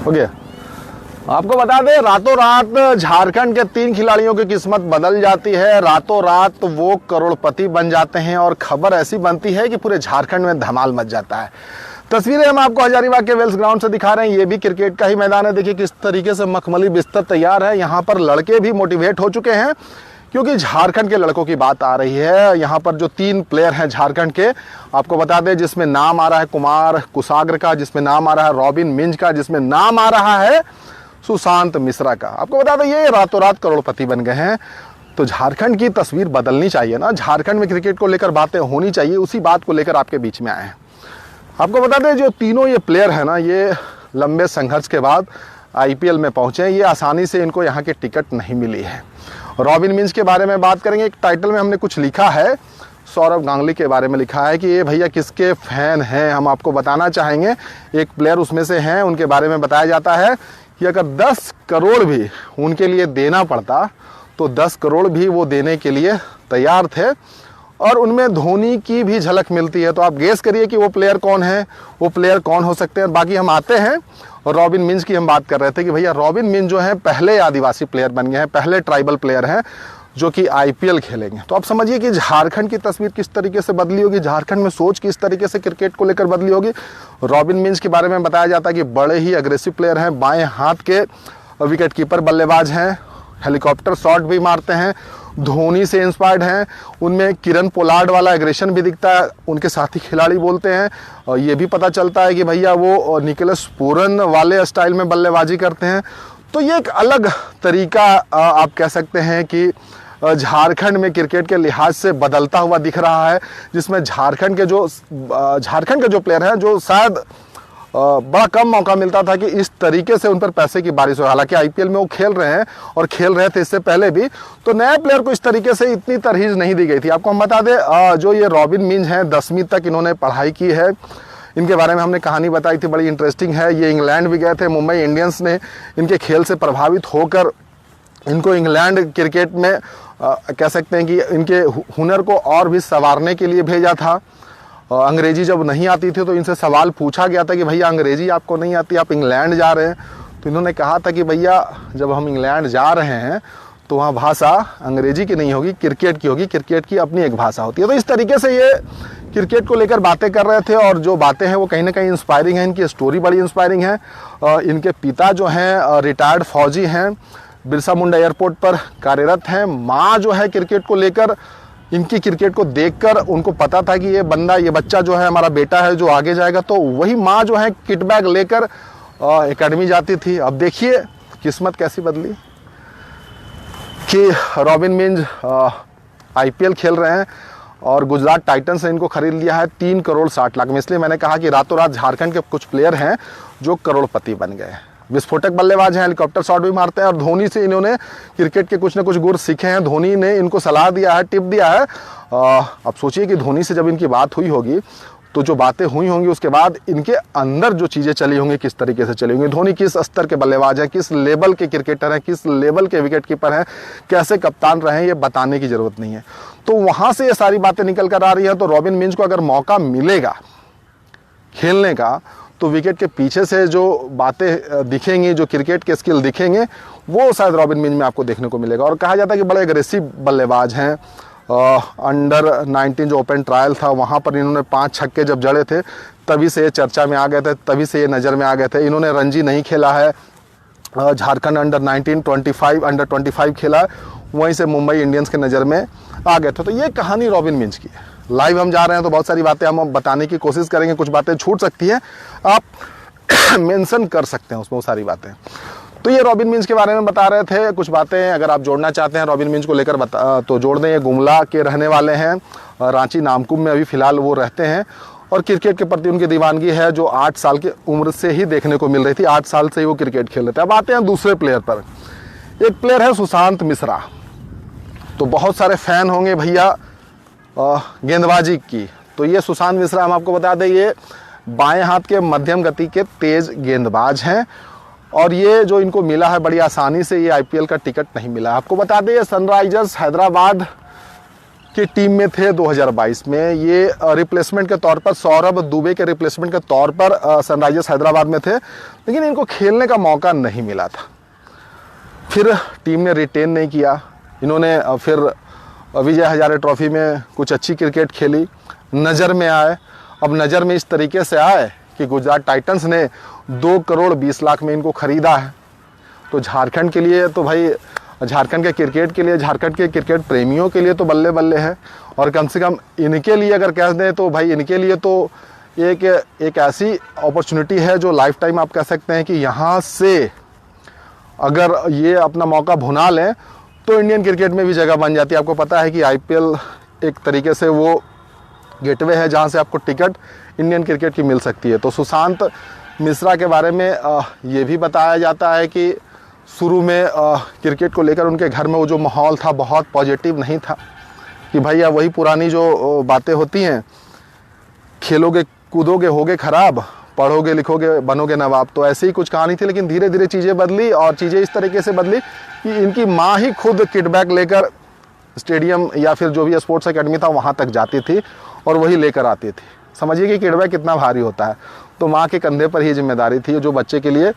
Okay, आपको बता दें रातों रात झारखंड के 3 खिलाड़ियों की किस्मत बदल जाती है। रातों रात वो करोड़पति बन जाते हैं और खबर ऐसी बनती है कि पूरे झारखंड में धमाल मच जाता है। तस्वीरें हम आपको हजारीबाग के वेल्स ग्राउंड से दिखा रहे हैं। ये भी क्रिकेट का ही मैदान है। देखिए किस तरीके से मखमली बिस्तर तैयार है। यहाँ पर लड़के भी मोटिवेट हो चुके हैं क्योंकि झारखंड के लड़कों की बात आ रही है। यहाँ पर जो 3 प्लेयर हैं झारखंड के, आपको बता दें, जिसमें नाम आ रहा है कुमार कुसाग्र का, जिसमें नाम आ रहा है रॉबिन मिंज का, जिसमें नाम आ रहा है सुशांत मिश्रा का। आपको बता दें ये रातों रात करोड़पति बन गए हैं। तो झारखंड की तस्वीर बदलनी चाहिए ना, झारखंड में क्रिकेट को लेकर बातें होनी चाहिए। उसी बात को लेकर आपके बीच में आए हैं। आपको बता दें जो तीनों ये प्लेयर हैं ना, ये लंबे संघर्ष के बाद आईपीएल में पहुंचे हैं। ये आसानी से इनको यहाँ की टिकट नहीं मिली है। रॉबिन मिंज के बारे में बात करेंगे। एक टाइटल में हमने कुछ लिखा है, सौरव गांगुली के बारे में लिखा है कि ये भैया किसके फैन हैं, हम आपको बताना चाहेंगे। एक प्लेयर उसमें से हैं, उनके बारे में बताया जाता है कि अगर 10 करोड़ भी उनके लिए देना पड़ता तो 10 करोड़ भी वो देने के लिए तैयार थे। और उनमें धोनी की भी झलक मिलती है। तो आप गेस करिए कि वो प्लेयर कौन है, वो प्लेयर कौन हो सकते हैं। बाकी हम आते हैं और रॉबिन मिंज की हम बात कर रहे थे कि भैया रॉबिन मिंज जो है पहले आदिवासी प्लेयर बन गए हैं, पहले ट्राइबल प्लेयर हैं जो कि आईपीएल खेलेंगे। तो आप समझिए कि झारखंड की तस्वीर किस तरीके से बदली होगी, झारखंड में सोच किस तरीके से क्रिकेट को लेकर बदली होगी। रॉबिन मिंज के बारे में बताया जाता है कि बड़े ही अग्रेसिव प्लेयर हैं, बाएं हाथ के विकेट कीपर बल्लेबाज हैं, हेलीकॉप्टर शॉट भी मारते हैं, धोनी से इंस्पायर्ड हैं। उनमें किरण पोलार्ड वाला एग्रेशन भी दिखता है, उनके साथी खिलाड़ी बोलते हैं। और ये भी पता चलता है कि भैया वो निकोलस पूरन वाले स्टाइल में बल्लेबाजी करते हैं। तो ये एक अलग तरीका आप कह सकते हैं कि झारखंड में क्रिकेट के लिहाज से बदलता हुआ दिख रहा है, जिसमें झारखंड के जो प्लेयर हैं, जो शायद बड़ा कम मौका मिलता था कि इस तरीके से उन पर पैसे की बारिश हो। हालांकि आईपीएल में वो खेल रहे हैं और खेल रहे थे इससे पहले भी, तो नए प्लेयर को इस तरीके से इतनी तरहीज नहीं दी गई थी। आपको हम बता दें जो ये रॉबिन मिंज हैं 10वीं तक इन्होंने पढ़ाई की है। इनके बारे में हमने कहानी बताई थी, बड़ी इंटरेस्टिंग है। ये इंग्लैंड भी गए थे, मुंबई इंडियंस ने इनके खेल से प्रभावित होकर इनको इंग्लैंड क्रिकेट में कह सकते हैं कि इनके हुनर को और भी संवारने के लिए भेजा था। अंग्रेजी जब नहीं आती थी तो इनसे सवाल पूछा गया था कि भैया अंग्रेजी आपको नहीं आती, आप इंग्लैंड जा रहे हैं। तो इन्होंने कहा था कि भैया जब हम इंग्लैंड जा रहे हैं तो वहाँ भाषा अंग्रेजी की नहीं होगी, क्रिकेट की होगी, क्रिकेट की अपनी एक भाषा होती है। तो इस तरीके से ये क्रिकेट को लेकर बातें कर रहे थे और जो बातें हैं वो कहीं ना कहीं इंस्पायरिंग है। इनकी स्टोरी बड़ी इंस्पायरिंग है। इनके पिता जो हैं रिटायर्ड फौजी हैं, बिरसा मुंडा एयरपोर्ट पर कार्यरत हैं। माँ जो है क्रिकेट को लेकर, इनकी क्रिकेट को देखकर उनको पता था कि ये बच्चा जो है हमारा बेटा है जो आगे जाएगा। तो वही माँ जो है किट बैग लेकर एकेडमी जाती थी। अब देखिए किस्मत कैसी बदली कि रॉबिन मिंज आईपीएल खेल रहे हैं और गुजरात टाइटंस ने इनको खरीद लिया है 3 करोड़ 60 लाख में। इसलिए मैंने कहा कि रातों रात झारखंड के कुछ प्लेयर हैं जो करोड़पति बन गए। विस्फोटक बल्लेबाज हैं, हेलीकॉप्टर शॉट भी मारते हैं और धोनी से इन्होंने क्रिकेट के कुछ न कुछ गुर सीखे हैं। धोनी ने इनको सलाह दिया है, टिप दिया है। अब सोचिए कि धोनी से जब इनकी बात हुई होगी तो जो बातें हुई होंगी उसके बाद इनके अंदर जो चीज़ें चली होंगी किस तरीके से चली होंगी। धोनी किस स्तर के बल्लेबाज हैं, किस लेवल के क्रिकेटर हैं, किस लेवल के विकेट कीपर हैं, कैसे कप्तान रहे हैं, ये बताने की ज़रूरत नहीं है। तो वहाँ से ये सारी बातें निकल कर आ रही हैं। तो रॉबिन मिंज को अगर मौका मिलेगा खेलने का तो विकेट के पीछे से जो बातें दिखेंगी, जो क्रिकेट के स्किल दिखेंगे, वो शायद रॉबिन मिंज में आपको देखने को मिलेगा। और कहा जाता है कि बड़े एग्रेसिव बल्लेबाज हैं। अंडर 19 जो ओपन ट्रायल था वहाँ पर इन्होंने 5 छक्के जब जड़े थे तभी से ये चर्चा में आ गए थे, तभी से ये नज़र में आ गए थे। इन्होंने रणजी नहीं खेला है, झारखंड अंडर 19, 25 अंडर 25 खेला है, वहीं से मुंबई इंडियंस के नज़र में आ गए थे। तो ये कहानी रॉबिन मिंज की है। लाइव हम जा रहे हैं तो बहुत सारी बातें हम बताने की कोशिश करेंगे, कुछ बातें छूट सकती हैं, आप मेंशन कर सकते हैं उसमें वो सारी बातें। तो ये रॉबिन मिंज के बारे में बता रहे थे। कुछ बातें अगर आप जोड़ना चाहते हैं रॉबिन मिंज को लेकर तो जोड़ दें। ये गुमला के रहने वाले हैं, रांची नामकुम में अभी फ़िलहाल वो रहते हैं और क्रिकेट के प्रति उनकी दीवानगी है जो 8 साल की उम्र से ही देखने को मिल रही थी। 8 साल से ही वो क्रिकेट खेल रहे थे। अब आते हैं दूसरे प्लेयर पर। एक प्लेयर है सुशांत मिश्रा। तो बहुत सारे फ़ैन होंगे भैया गेंदबाजी की। तो ये सुशांत मिश्रा हम आपको बता दें, ये बाएं हाथ के मध्यम गति के तेज़ गेंदबाज हैं और ये जो इनको मिला है बड़ी आसानी से, ये आईपीएल का टिकट नहीं मिला। आपको बता दें ये सनराइजर्स हैदराबाद की टीम में थे 2022 में। ये रिप्लेसमेंट के तौर पर, सौरभ दुबे के रिप्लेसमेंट के तौर पर सनराइजर्स हैदराबाद में थे, लेकिन इनको खेलने का मौका नहीं मिला था। फिर टीम ने रिटेन नहीं किया। इन्होंने फिर विजय हजारे ट्रॉफी में कुछ अच्छी क्रिकेट खेली, नज़र में आए। अब नज़र में इस तरीके से आए कि गुजरात टाइटंस ने 2 करोड़ 20 लाख में इनको ख़रीदा है। तो झारखंड के लिए तो भाई, झारखंड के क्रिकेट के लिए, झारखंड के क्रिकेट प्रेमियों के लिए तो बल्ले बल्ले है। और कम से कम इनके लिए अगर कह दें तो भाई, इनके लिए तो एक ऐसी अपॉर्चुनिटी है जो लाइफ टाइम आप कह सकते हैं कि यहाँ से अगर ये अपना मौका भुना लें तो इंडियन क्रिकेट में भी जगह बन जाती है। आपको पता है कि IPL एक तरीके से वो गेटवे है जहाँ से आपको टिकट इंडियन क्रिकेट की मिल सकती है। तो सुशांत मिश्रा के बारे में ये भी बताया जाता है कि शुरू में क्रिकेट को लेकर उनके घर में वो जो माहौल था बहुत पॉजिटिव नहीं था, कि भैया वही पुरानी जो बातें होती हैं, खेलोगे कूदोगे होगे ख़राब, पढ़ोगे लिखोगे बनोगे नवाब। तो ऐसे ही कुछ कहानी थी, लेकिन धीरे धीरे चीज़ें बदली और चीज़ें इस तरीके से बदली कि इनकी माँ ही खुद किट बैग लेकर स्टेडियम या फिर जो भी स्पोर्ट्स एकेडमी था वहाँ तक जाती थी और वही लेकर आती थी। समझिए कि किट बैग कितना भारी होता है। तो माँ के कंधे पर ही जिम्मेदारी थी जो बच्चे के लिए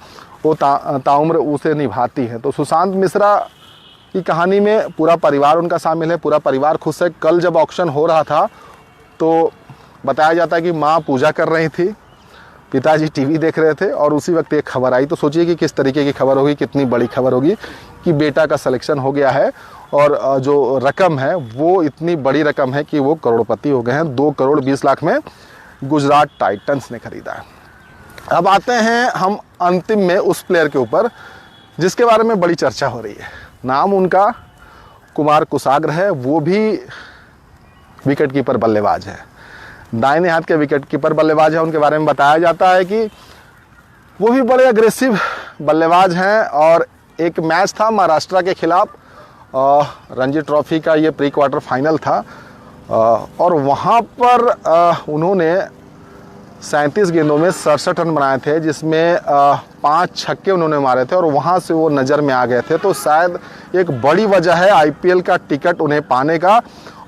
वो ताउम्र उसे निभाती है। तो सुशांत मिश्रा की कहानी में पूरा परिवार उनका शामिल है, पूरा परिवार खुश है। कल जब ऑक्शन हो रहा था तो बताया जाता है कि माँ पूजा कर रही थी, पिताजी टीवी देख रहे थे और उसी वक्त एक खबर आई। तो सोचिए कि किस तरीके की खबर होगी, कितनी बड़ी खबर होगी कि बेटा का सिलेक्शन हो गया है और जो रकम है वो इतनी बड़ी रकम है कि वो करोड़पति हो गए हैं। 2 करोड़ 20 लाख में गुजरात टाइटंस ने खरीदा है। अब आते हैं हम अंतिम में उस प्लेयर के ऊपर जिसके बारे में बड़ी चर्चा हो रही है। नाम उनका कुमार कुसाग्र है। वो भी विकेट कीपर बल्लेबाज है, दाहिने हाथ के विकेट कीपर बल्लेबाज है। उनके बारे में बताया जाता है कि वो भी बड़े अग्रेसिव बल्लेबाज हैं। और एक मैच था महाराष्ट्र के खिलाफ, रणजी ट्रॉफी का ये प्री क्वार्टर फाइनल था और वहाँ पर उन्होंने 37 गेंदों में 67 रन बनाए थे, जिसमें 5 छक्के उन्होंने मारे थे और वहाँ से वो नज़र में आ गए थे। तो शायद एक बड़ी वजह है IPL का टिकट उन्हें पाने का।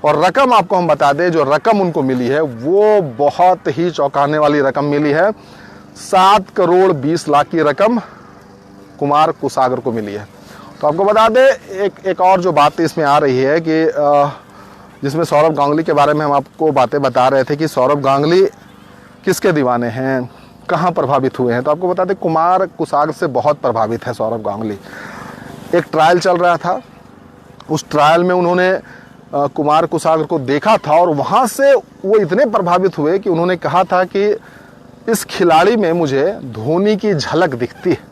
और रकम आपको हम बता दें, जो रकम उनको मिली है वो बहुत ही चौंकाने वाली रकम मिली है। 7 करोड़ 20 लाख की रकम कुमार कुसाग्र को मिली है। तो आपको बता दें एक और जो बात इसमें आ रही है कि जिसमें सौरभ गांगुली के बारे में हम आपको बातें बता रहे थे कि सौरभ गांगुली किसके दीवाने हैं, कहाँ प्रभावित हुए हैं। तो आपको बता दें कुमार कुसाग्र से बहुत प्रभावित है सौरभ गांगुली। एक ट्रायल चल रहा था, उस ट्रायल में उन्होंने कुमार कुसाग्र को देखा था और वहाँ से वो इतने प्रभावित हुए कि उन्होंने कहा था कि इस खिलाड़ी में मुझे धोनी की झलक दिखती है।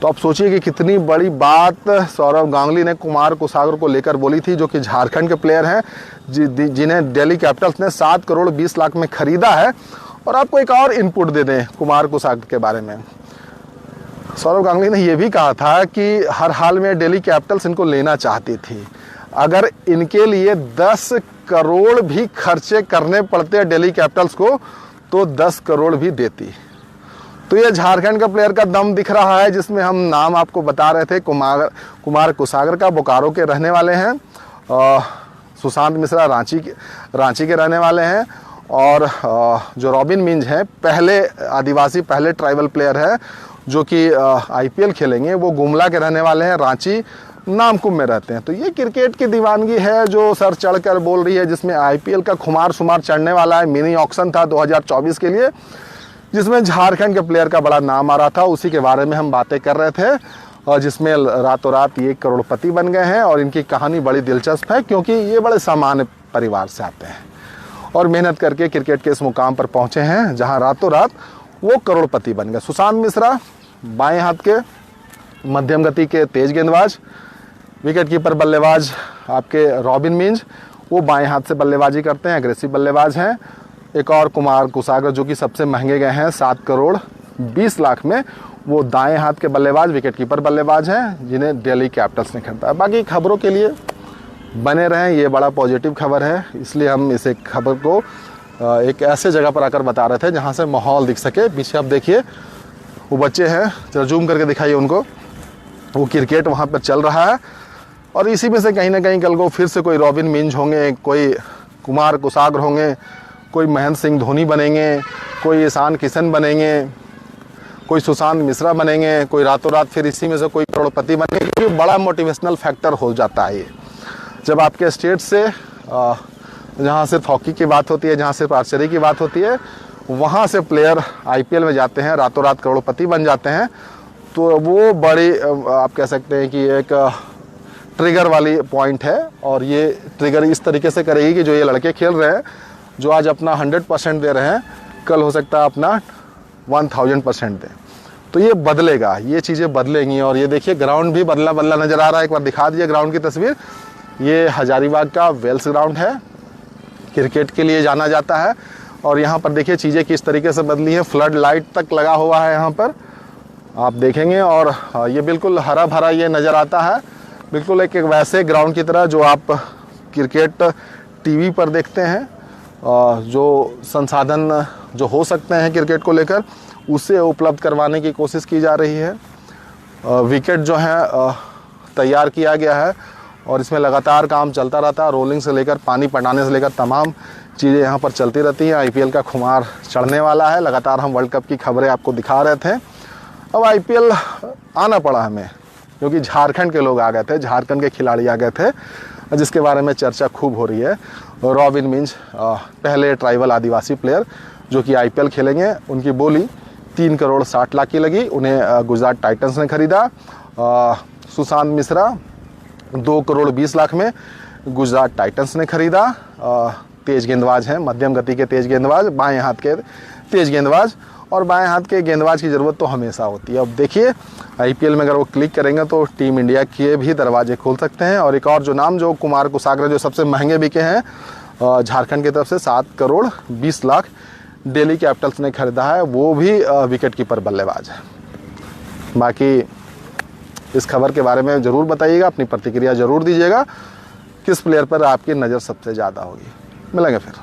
तो आप सोचिए कि कितनी बड़ी बात सौरभ गांगुली ने कुमार कुसाग्र को लेकर बोली थी, जो कि झारखंड के प्लेयर हैं जिन्हें दिल्ली कैपिटल्स ने 7 करोड़ 20 लाख में ख़रीदा है। और आपको एक और इनपुट दे दें कुमार कुसाग्र के बारे में, सौरभ गांगुली ने यह भी कहा था कि हर हाल में दिल्ली कैपिटल्स इनको लेना चाहती थी। अगर इनके लिए 10 करोड़ भी खर्चे करने पड़ते दिल्ली कैपिटल्स को तो 10 करोड़ भी देती। तो ये झारखंड का प्लेयर का दम दिख रहा है, जिसमें हम नाम आपको बता रहे थे कुमार कुसाग्र का, बोकारो के रहने वाले हैं। सुशांत मिश्रा रांची के रहने वाले हैं। और जो रॉबिन मिंज हैं, पहले आदिवासी पहले ट्राइबल प्लेयर है जो कि IPL खेलेंगे, वो गुमला के रहने वाले हैं, रांची नामकुम में रहते हैं। तो ये क्रिकेट की दीवानगी है जो सर चढ़कर बोल रही है, जिसमें IPL का खुमार शुमार चढ़ने वाला है। मिनी ऑक्शन था 2024 के लिए, जिसमें झारखंड के प्लेयर का बड़ा नाम आ रहा था। उसी के बारे में हम बातें कर रहे थे और जिसमें रातों रात ये करोड़पति बन गए हैं। और इनकी कहानी बड़ी दिलचस्प है क्योंकि ये बड़े सामान्य परिवार से आते हैं और मेहनत करके क्रिकेट के इस मुकाम पर पहुंचे हैं जहां रातों रात वो करोड़पति बन गए। सुशांत मिश्रा बाएं हाथ के मध्यम गति के तेज गेंदबाज, विकेट कीपर बल्लेबाज आपके रॉबिन मिंज, वो बाएं हाथ से बल्लेबाजी करते हैं, अग्रेसिव बल्लेबाज हैं। एक और कुमार कुसाग्र जो कि सबसे महंगे गए हैं 7 करोड़ 20 लाख में, वो दाएं हाथ के बल्लेबाज विकेट कीपर बल्लेबाज हैं जिन्हें दिल्ली कैपिटल्स ने खरीदा। बाकी खबरों के लिए बने रहें, ये बड़ा पॉजिटिव खबर है, इसलिए हम इस एक खबर को एक ऐसे जगह पर आकर बता रहे थे जहाँ से माहौल दिख सके। पीछे आप देखिए वो बच्चे हैं, जरा जूम करके दिखाइए उनको, वो क्रिकेट वहाँ पर चल रहा है। और इसी में से कहीं ना कहीं कल को फिर से कोई रॉबिन मिंज होंगे, कोई कुमार कुसागर होंगे, कोई महेंद्र सिंह धोनी बनेंगे, कोई ईशान किशन बनेंगे, कोई सुशांत मिश्रा बनेंगे, कोई रातों रात फिर इसी में से कोई करोड़पति बनेंगे। क्योंकि बड़ा मोटिवेशनल फैक्टर हो जाता है ये, जब आपके स्टेट से जहाँ सिर्फ हॉकी की बात होती है, जहाँ सिर्फ आर्चरी की बात होती है, वहाँ से प्लेयर आईपीएल में जाते हैं, रातों रात करोड़पति बन जाते हैं। तो वो बड़ी आप कह सकते हैं कि एक ट्रिगर वाली पॉइंट है, और ये ट्रिगर इस तरीके से करेगी कि जो ये लड़के खेल रहे हैं, जो आज अपना 100% दे रहे हैं, कल हो सकता है अपना 1000% दें। तो ये बदलेगा, ये चीज़ें बदलेंगी। और ये देखिए ग्राउंड भी बदला बदला नज़र आ रहा है। एक बार दिखा दीजिए ग्राउंड की तस्वीर। ये हजारीबाग का वेल्स ग्राउंड है, क्रिकेट के लिए जाना जाता है। और यहाँ पर देखिए चीज़ें किस तरीके से बदली हैं, फ्लड लाइट तक लगा हुआ है यहाँ पर, आप देखेंगे। और ये बिल्कुल हरा भरा ये नज़र आता है, बिल्कुल एक वैसे ग्राउंड की तरह जो आप क्रिकेट टीवी पर देखते हैं। जो संसाधन जो हो सकते हैं क्रिकेट को लेकर, उसे उपलब्ध करवाने की कोशिश की जा रही है। विकेट जो है तैयार किया गया है, और इसमें लगातार काम चलता रहता है। रोलिंग से लेकर पानी पटाने से लेकर तमाम चीज़ें यहाँ पर चलती रहती हैं। आईपीएल का खुमार चढ़ने वाला है। लगातार हम वर्ल्ड कप की खबरें आपको दिखा रहे थे। अब आईपीएल आना पड़ा हमें, क्योंकि झारखंड के लोग आ गए थे, झारखंड के खिलाड़ी आ गए थे, जिसके बारे में चर्चा खूब हो रही है। रॉबिन मिंज पहले ट्राइबल आदिवासी प्लेयर जो कि आईपीएल खेलेंगे, उनकी बोली 3 करोड़ 60 लाख की लगी, उन्हें गुजरात टाइटंस ने खरीदा। सुशांत मिश्रा 2 करोड़ 20 लाख में गुजरात टाइटंस ने खरीदा। तेज गेंदबाज हैं, मध्यम गति के तेज गेंदबाज, बाएं हाथ के तेज गेंदबाज। और बाएं हाथ के गेंदबाज की ज़रूरत तो हमेशा होती है। अब देखिए आईपीएल में अगर वो क्लिक करेंगे तो टीम इंडिया के भी दरवाजे खोल सकते हैं। और एक और जो नाम, जो कुमार कुसागर, जो सबसे महंगे बिके हैं झारखंड की तरफ से, 7 करोड़ 20 लाख दिल्ली कैपिटल्स ने खरीदा है, वो भी विकेट कीपर बल्लेबाज है। बाकी इस खबर के बारे में ज़रूर बताइएगा, अपनी प्रतिक्रिया ज़रूर दीजिएगा, किस प्लेयर पर आपकी नज़र सबसे ज़्यादा होगी। मिलेंगे फिर।